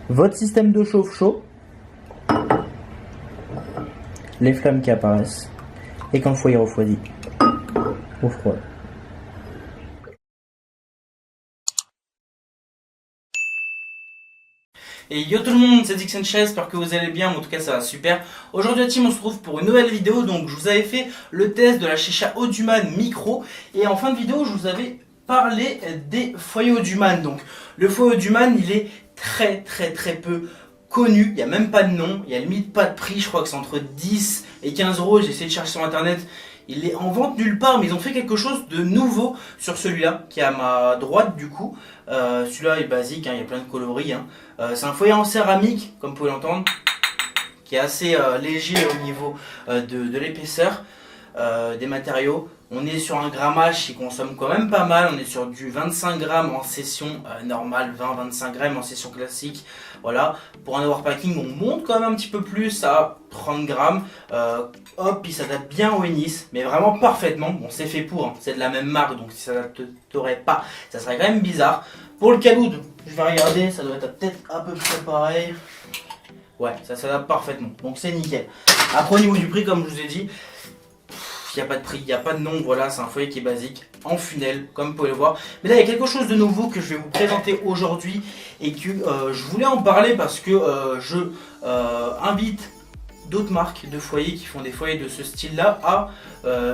votre système de chauffe-chaud, les flammes qui apparaissent, et quand le foyer refroidit, au froid. Et yo tout le monde, c'est Dixenchess, j'espère que vous allez bien, en tout cas ça va super. Aujourd'hui la team on se retrouve pour une nouvelle vidéo, donc je vous avais fait le test de la chicha Auduman Micro, et en fin de vidéo je vous avais parlé des foyers Auduman. Donc le foyer Auduman il est très peu connu, il n'y a même pas de nom, il n'y a limite pas de prix, je crois que c'est entre 10 et 15 euros, j'ai essayé de chercher sur internet. Il est en vente nulle part, mais ils ont fait quelque chose de nouveau sur celui-là, qui est à ma droite du coup. Celui-là est basique, hein, il y a plein de coloris. Hein. C'est un foyer en céramique, comme vous pouvez l'entendre, qui est assez léger au niveau de l'épaisseur des matériaux. On est sur un grammage qui consomme quand même pas mal, on est sur du 25 grammes en session normale, 20-25 grammes en session classique. Voilà, pour un overpacking on monte quand même un petit peu plus à 30 grammes. Hop, il s'adapte bien au Ennis, mais vraiment parfaitement. Bon, c'est fait pour, hein, c'est de la même marque, donc si ça t'aurait pas, ça serait quand même bizarre. Pour le Caloud, je vais regarder, ça doit être peut-être à peu près pareil. Ouais, ça s'adapte parfaitement, donc c'est nickel. Après au niveau du prix, comme je vous ai dit, il n'y a pas de prix, il n'y a pas de nom, voilà, c'est un foyer qui est basique, en funnel, comme vous pouvez le voir. Mais là, il y a quelque chose de nouveau que je vais vous présenter aujourd'hui et que je voulais en parler parce que je invite d'autres marques de foyers qui font des foyers de ce style-là à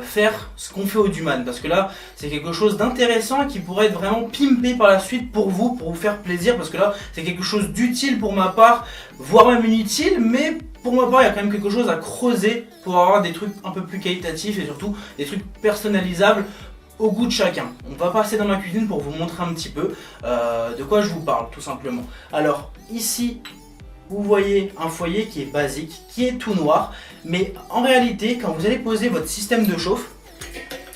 faire ce qu'on fait Auduman. Parce que là, c'est quelque chose d'intéressant et qui pourrait être vraiment pimpé par la suite pour vous faire plaisir. Parce que là, c'est quelque chose d'utile pour ma part, voire même inutile, mais pour ma part, il y a quand même quelque chose à creuser pour avoir des trucs un peu plus qualitatifs et surtout des trucs personnalisables au goût de chacun. On va passer dans ma cuisine pour vous montrer un petit peu de quoi je vous parle, tout simplement. Alors, ici, vous voyez un foyer qui est basique, qui est tout noir, mais en réalité, quand vous allez poser votre système de chauffe,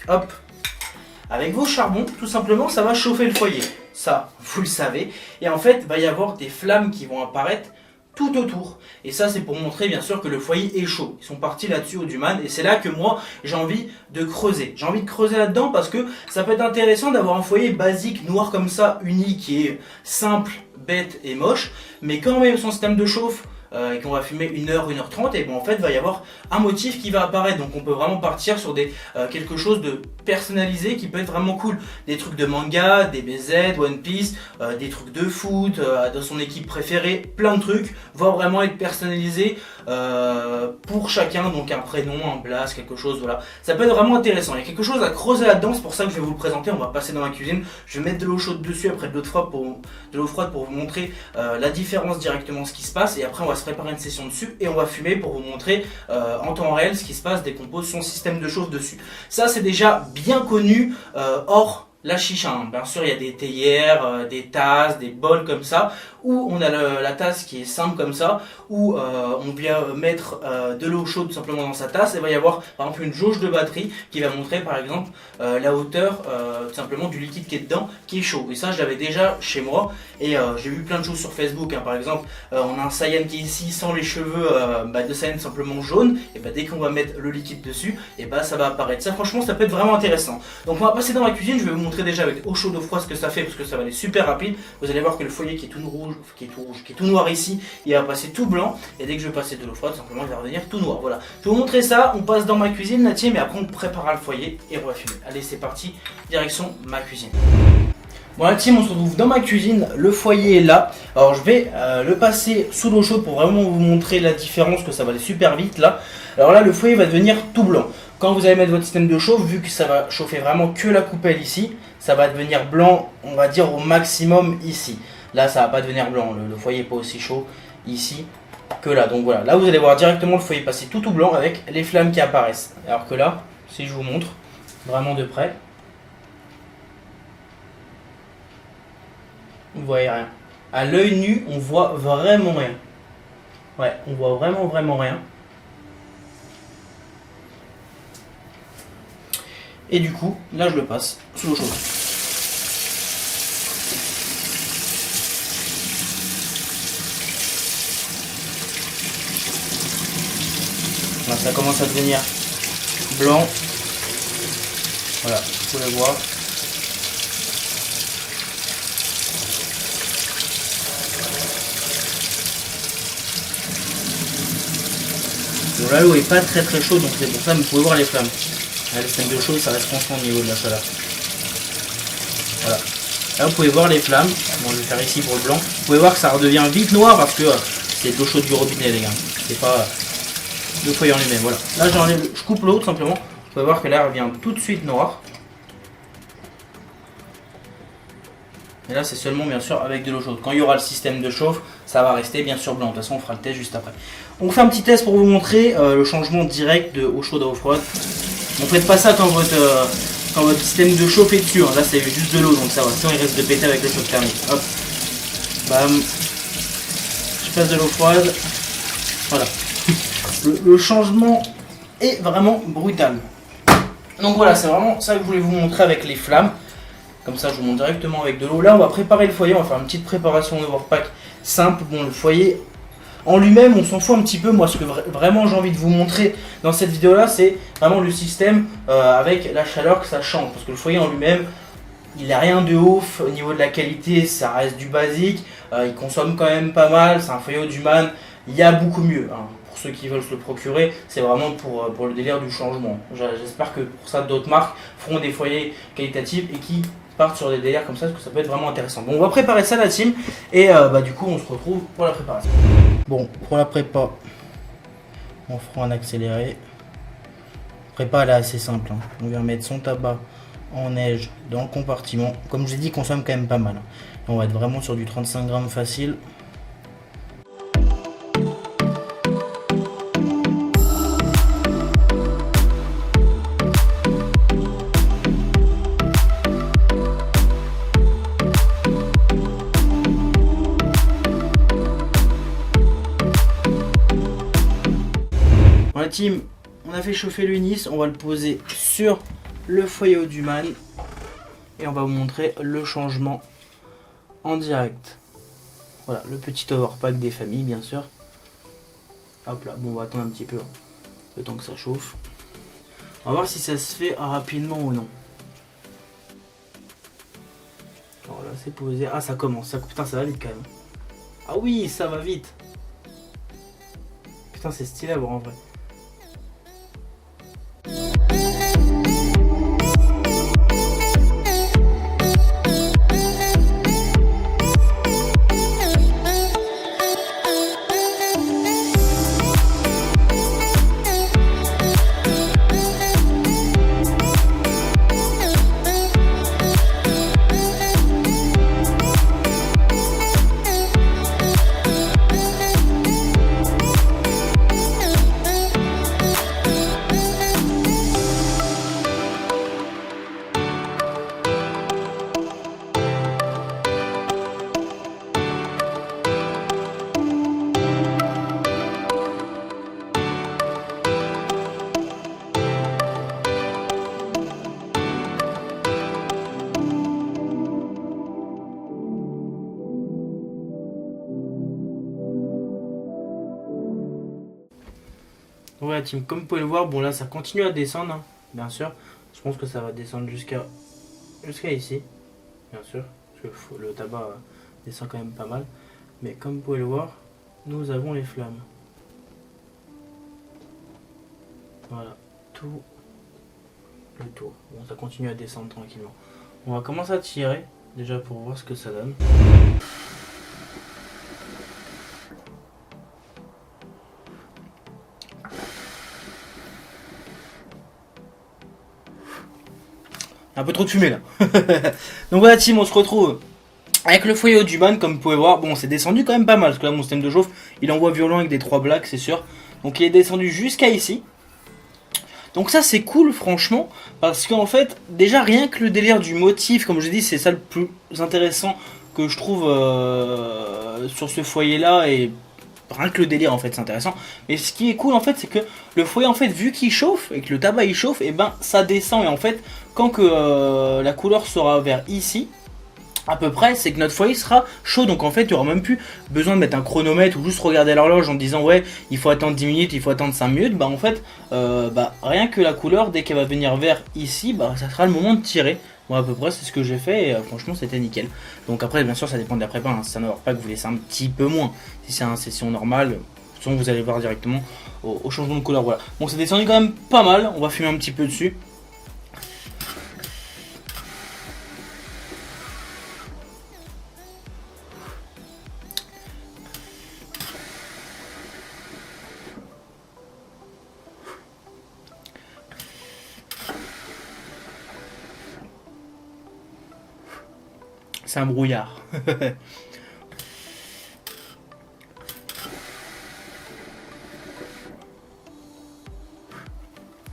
hop, avec vos charbons, tout simplement, ça va chauffer le foyer. Ça, vous le savez. Et en fait, il va y avoir des flammes qui vont apparaître tout autour. Et ça, c'est pour montrer bien sûr que le foyer est chaud. Ils sont partis là-dessus Auduman et c'est là que moi, j'ai envie de creuser. J'ai envie de creuser là-dedans parce que ça peut être intéressant d'avoir un foyer basique, noir comme ça, uni, qui est simple, bête et moche. Mais quand on met son système de chauffe et qu'on va fumer 1h, 1h30, et bon en fait il va y avoir un motif qui va apparaître. Donc on peut vraiment partir sur quelque chose de personnalisé qui peut être vraiment cool. Des trucs de manga, des BZ, One Piece, des trucs de foot, de son équipe préférée, plein de trucs vont vraiment être personnalisés pour chacun. Donc un prénom, un blast, quelque chose, voilà. Ça peut être vraiment intéressant. Il y a quelque chose à creuser là-dedans, c'est pour ça que je vais vous le présenter. On va passer dans la cuisine. Je vais mettre de l'eau chaude dessus, après de l'eau froide pour vous montrer la différence directement ce qui se passe. Et après on va se préparer une session dessus et on va fumer pour vous montrer en temps réel ce qui se passe dès qu'on pose son système de chauffe dessus. Ça c'est déjà bien connu hors la chicha. Hein. Bien sûr il y a des théières, des tasses, des bols comme ça, où on a la tasse qui est simple comme ça, où on vient mettre de l'eau chaude tout simplement dans sa tasse. Et il va y avoir par exemple une jauge de batterie qui va montrer par exemple la hauteur tout simplement du liquide qui est dedans, qui est chaud. Et ça je l'avais déjà chez moi et j'ai vu plein de choses sur Facebook. Hein. Par exemple on a un Saiyan qui est ici sans les cheveux de Saiyan simplement jaune, et dès qu'on va mettre le liquide dessus, et ça va apparaître. Ça franchement ça peut être vraiment intéressant. Donc on va passer dans la cuisine, je vais vous montrer déjà avec eau chaude, eau froide ce que ça fait parce que ça va aller super rapide. Vous allez voir que le foyer qui est tout rouge, qui est tout noir ici, il va passer tout blanc, et dès que je vais passer de l'eau froide, simplement il va revenir tout noir. Voilà, je vais vous montrer ça, on passe dans ma cuisine la tienne, mais après on préparera le foyer et on va fumer. Allez c'est parti, direction ma cuisine. Bon la team, on se retrouve dans ma cuisine, le foyer est là. Alors je vais le passer sous l'eau chaude pour vraiment vous montrer la différence, que ça va aller super vite là. Alors là le foyer va devenir tout blanc. Quand vous allez mettre votre système de chauffe, vu que ça va chauffer vraiment que la coupelle ici, ça va devenir blanc, on va dire au maximum ici. Là ça va pas devenir blanc, le foyer n'est pas aussi chaud ici que là. Donc voilà, là vous allez voir directement le foyer passer tout blanc avec les flammes qui apparaissent. Alors que là, si je vous montre vraiment de près, vous voyez rien. À l'œil nu, on voit vraiment rien. Ouais, on voit vraiment rien. Et du coup, là je le passe sous l'eau chaude. Là ça commence à devenir blanc. Voilà, vous pouvez le voir. Donc là l'eau est pas très chaude, donc c'est pour ça que vous pouvez voir les flammes. Là, le système de chaud, ça reste constant au niveau de la chaleur. Voilà. Là vous pouvez voir les flammes. Bon, je vais faire ici pour le blanc. Vous pouvez voir que ça redevient vite noir parce que c'est de l'eau chaude du robinet les gars. C'est pas le foyer en lui-même. Voilà. Là j'enlève, je coupe l'eau tout simplement. Vous pouvez voir que l'air vient tout de suite noir. Et là c'est seulement bien sûr avec de l'eau chaude. Quand il y aura le système de chauffe, ça va rester bien sûr blanc. De toute façon on fera le test juste après. On fait un petit test pour vous montrer le changement direct de eau chaude à eau froide. Ne faites pas ça quand votre système de chauffe est dessus. Hein. Là c'est juste de l'eau donc ça va. Sinon il risque de péter avec le choc thermique. Hop. Bam. Je passe de l'eau froide. Voilà. Le changement est vraiment brutal. Donc voilà, c'est vraiment ça que je voulais vous montrer avec les flammes. Comme ça, je vous montre directement avec de l'eau. Là, on va préparer le foyer. On va faire une petite préparation de overpack simple. Bon, le foyer en lui-même, on s'en fout un petit peu. Moi, ce que vraiment j'ai envie de vous montrer dans cette vidéo-là, c'est vraiment le système avec la chaleur que ça change. Parce que le foyer en lui-même, il n'a rien de ouf. Au niveau de la qualité, ça reste du basique. Il consomme quand même pas mal. C'est un foyer Audouman. Il y a beaucoup mieux. Hein. Pour ceux qui veulent se le procurer, c'est vraiment pour le délire du changement. J'espère que pour ça, d'autres marques feront des foyers qualitatifs et qui partent sur des délires comme ça, parce que ça peut être vraiment intéressant. Bon, on va préparer ça la team, et du coup on se retrouve pour la préparation. Bon, pour la prépa, on fera un accéléré. La prépa elle est assez simple, hein. On vient mettre son tabac en neige dans le compartiment. Comme je l'ai dit, il consomme quand même pas mal. On va être vraiment sur du 35 grammes facile. La team, on a fait chauffer l'Unis, on va le poser sur le foyer Audouman et on va vous montrer le changement en direct. Voilà, le petit overpack des familles bien sûr. Hop là, bon on va attendre un petit peu, hein, le temps que ça chauffe. On va voir si ça se fait rapidement ou non. Voilà, c'est posé. Ah ça commence, putain ça va vite quand même. Ah oui, ça va vite. Putain c'est stylé à voir en vrai. Ouais team, comme vous pouvez le voir, bon là ça continue à descendre, hein, bien sûr. Je pense que ça va descendre jusqu'à ici, bien sûr, parce que le tabac descend quand même pas mal. Mais comme vous pouvez le voir, nous avons les flammes. Voilà, tout le tour. Bon, ça continue à descendre tranquillement. On va commencer à tirer, déjà pour voir ce que ça donne. Un peu trop de fumée là. Donc voilà team, on se retrouve avec le foyer Audouman. Comme vous pouvez voir, bon c'est descendu quand même pas mal. Parce que là mon système de chauffe, il envoie violent avec des 3 blagues c'est sûr. Donc il est descendu jusqu'à ici. Donc ça c'est cool franchement. Parce qu'en fait, déjà rien que le délire du motif, comme je dis, c'est ça le plus intéressant que je trouve sur ce foyer là. Et rien que le délire en fait c'est intéressant. Mais ce qui est cool en fait c'est que le foyer en fait vu qu'il chauffe et que le tabac il chauffe, et ben ça descend. Et en fait quand que la couleur sera vers ici à peu près, c'est que notre foyer sera chaud. Donc en fait il n'y aura même plus besoin de mettre un chronomètre ou juste regarder l'horloge en disant ouais il faut attendre 10 minutes, il faut attendre 5 minutes. Bah en fait rien que la couleur dès qu'elle va venir vers ici, bah ça sera le moment de tirer. Bon à peu près c'est ce que j'ai fait et franchement c'était nickel. Donc après bien sûr ça dépend de la prépa, hein. Si c'est un overpack vous laissez un petit peu moins. Si c'est un session normale, façon, vous allez voir directement au changement de couleur. Voilà. Bon, ça descendu quand même pas mal. On va fumer un petit peu dessus. C'est un brouillard.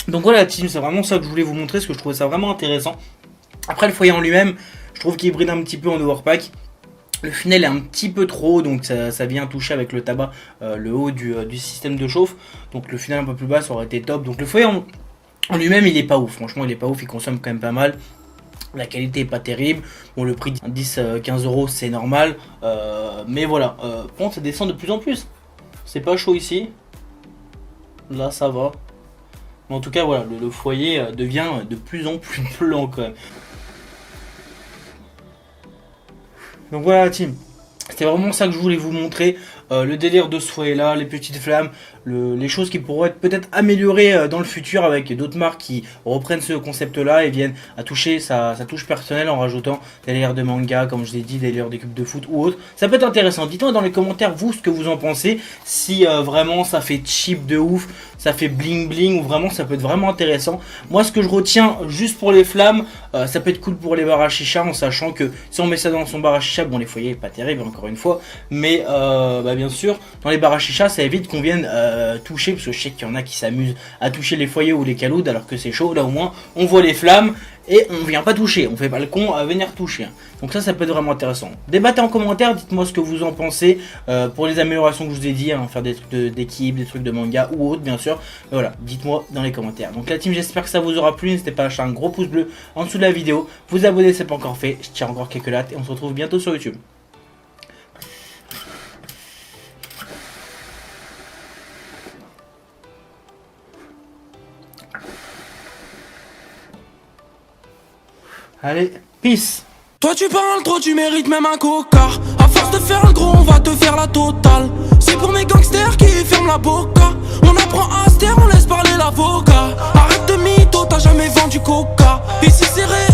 Donc voilà la team, c'est vraiment ça que je voulais vous montrer, parce que je trouvais ça vraiment intéressant. Après le foyer en lui-même, je trouve qu'il brille un petit peu en overpack. Le funnel est un petit peu trop haut, donc ça vient toucher avec le tabac le haut du système de chauffe. Donc le funnel un peu plus bas, ça aurait été top. Donc le foyer en lui-même, il est pas ouf. Franchement, il est pas ouf, il consomme quand même pas mal. La qualité est pas terrible. Bon, le prix de 10-15 euros, c'est normal. Mais voilà, par contre, ça descend de plus en plus. C'est pas chaud ici. Là, ça va. Mais en tout cas, voilà, le foyer devient de plus en plus blanc quand même. Donc voilà, la team. C'était vraiment ça que je voulais vous montrer. Le délire de ce foyer là, les petites flammes, les choses qui pourraient être peut-être améliorées dans le futur avec d'autres marques qui reprennent ce concept là et viennent à toucher sa touche personnelle en rajoutant des layers de manga, comme je l'ai dit, des layers de cubes de foot ou autre. Ça peut être intéressant. Dites-moi dans les commentaires vous ce que vous en pensez, si vraiment ça fait cheap de ouf, ça fait bling bling, ou vraiment ça peut être vraiment intéressant. Moi ce que je retiens juste pour les flammes, ça peut être cool pour les bars à chicha, en sachant que si on met ça dans son bar à chicha, bon les foyers pas terrible encore une fois, mais bien sûr dans les bars à chicha ça évite qu'on vienne toucher, parce que je sais qu'il y en a qui s'amusent à toucher les foyers ou les caloudes alors que c'est chaud. Là au moins on voit les flammes et on vient pas toucher, on fait pas le con à venir toucher. Donc ça peut être vraiment intéressant. Débattez en commentaire, dites-moi ce que vous en pensez pour les améliorations que je vous ai dit, faire des trucs d'équipe, des trucs de manga ou autre bien sûr. Mais voilà, dites-moi dans les commentaires. Donc la team, j'espère que ça vous aura plu. N'hésitez pas à lâcher un gros pouce bleu en dessous de la vidéo, vous abonner si ce n'est pas encore fait. Je tire encore quelques lattes et on se retrouve bientôt sur YouTube. Allez, peace. Toi tu parles trop, tu mérites même un coca. À force de faire le gros, on va te faire la totale. C'est pour mes gangsters qui ferment la boca. On apprend à se taire, on laisse parler l'avocat. Arrête de mytho, t'as jamais vendu coca. Ici c'est réel.